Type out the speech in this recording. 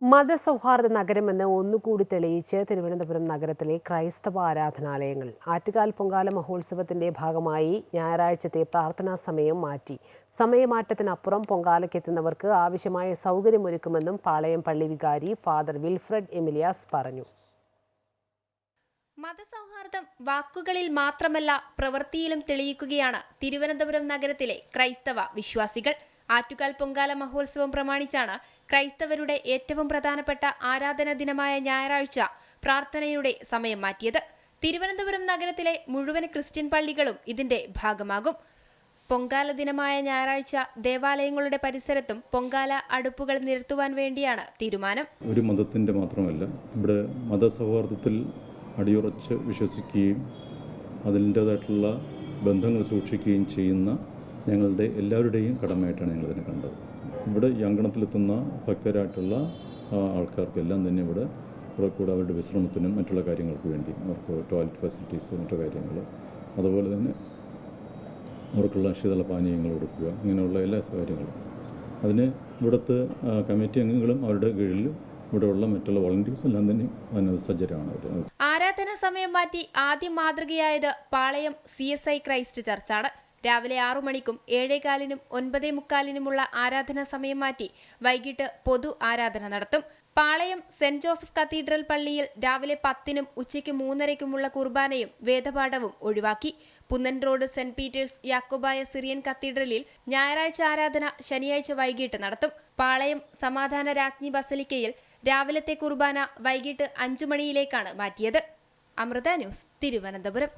മതസൗഹാർദ്ദ നഗരമെന്ന് ഒന്നുകൂടി തെളിയിച്ച് തിരുവനന്തപുരം നഗരത്തിലെ ക്രൈസ്തവ ആരാധനാലയങ്ങൾ. ആറ്റുകാൽ പൊങ്കാല മഹോത്സവത്തിന്റെ ഭാഗമായി ഞായറാഴ്ചത്തെ പ്രാർത്ഥനാ സമയം മാറ്റി. സമയമാറ്റത്തിനപ്പുറം പൊങ്കാലയ്ക്കെത്തുന്നവർക്ക് ആവശ്യമായ സൗകര്യമൊരുക്കുമെന്നും പാളയം പള്ളി വികാരി ഫാദർ വിൽഫ്രഡ് എമിലിയാസ് പറഞ്ഞു. മതസൗഹാർദ്ദം വാക്കുകളിൽ മാത്രമല്ല പ്രവൃത്തിയിലും തെളിയിക്കുകയാണ് തിരുവനന്തപുരം നഗരത്തിലെ ക്രൈസ്തവ വിശ്വാസികൾ. ആറ്റുകാൽ പൊങ്കാല മഹോത്സവം പ്രമാണിച്ചാണ് ക്രൈസ്തവരുടെ ഏറ്റവും പ്രധാനപ്പെട്ട ആരാധനാ ദിനമായ ഞായറാഴ്ച പ്രാർത്ഥനയുടെ സമയം മാറ്റിയത്. തിരുവനന്തപുരം നഗരത്തിലെ മുഴുവൻ ക്രിസ്ത്യൻ പള്ളികളും ഇതിന്റെ ഭാഗമാകും. പൊങ്കാല ദിനമായ ഞായറാഴ്ച ദേവാലയങ്ങളുടെ പരിസരത്തും പൊങ്കാല അടുപ്പുകൾ നിരത്തുവാൻ വേണ്ടിയാണ് തീരുമാനം. ഒരു മതത്തിന്റെ മാത്രമല്ല, ഇവിടെ മതസൗഹാർദ്ദത്തിൽ അടിയുറച്ച് വിശ്വസിക്കുകയും അതിൻ്റേതായിട്ടുള്ള ബന്ധങ്ങൾ സൂക്ഷിക്കുകയും ചെയ്യുന്ന ഞങ്ങളുടെ എല്ലാവരുടെയും കടമയായിട്ടാണ് ഞങ്ങളിതിനെ കണ്ടത്. ഇവിടെ ഈ അങ്കണത്തിലെത്തുന്ന ഭക്തരായിട്ടുള്ള ആൾക്കാർക്കെല്ലാം തന്നെ ഇവിടെ കൂടെ അവരുടെ വിശ്രമത്തിനും മറ്റുള്ള കാര്യങ്ങൾക്ക് വേണ്ടി അവർക്ക് ടോയ്ലറ്റ് ഫെസിലിറ്റീസ് മറ്റു കാര്യങ്ങൾ, അതുപോലെ തന്നെ അവർക്കുള്ള ശീതളപാനീയങ്ങൾ കൊടുക്കുക, ഇങ്ങനെയുള്ള എല്ലാ കാര്യങ്ങളും അതിന് ഇവിടുത്തെ കമ്മിറ്റി അംഗങ്ങളും അവരുടെ കീഴിൽ ഇവിടെയുള്ള മറ്റുള്ള വോളണ്ടിയേഴ്സ് എല്ലാം തന്നെ അതിനകത്ത് സജ്ജരാണ്. ആരാധനാ സമയം മാറ്റി ആദ്യം മാതൃകയായത് പാളയം CSI ക്രൈസ്റ്റ് ചർച്ചാണ്. രാവിലെ 6 മണിക്കും 7:15-നും 9:45-നുമുള്ള ആരാധനാ സമയം മാറ്റി വൈകിട്ട് പൊതു ആരാധന നടത്തും. പാളയം സെന്റ് ജോസഫ് കത്തീഡ്രൽ പള്ളിയിൽ രാവിലെ 10-നും ഉച്ചയ്ക്ക് 3:30-ക്കുമുള്ള കുർബാനയും വേദപാഠവും ഒഴിവാക്കി. Punnan road Saint Peter's Yakobaya Syrian കത്തീഡ്രലിൽ ഞായറാഴ്ച ആരാധന ശനിയാഴ്ച വൈകിട്ട് നടത്തും. പാളയം സമാധാന രാജ്ഞി ബസലിക്കയിൽ രാവിലത്തെ കുർബാന വൈകിട്ട് 5 മണിയിലേക്കാണ് മാറ്റിയത്. അമൃത ന്യൂസ്, തിരുവനന്തപുരം.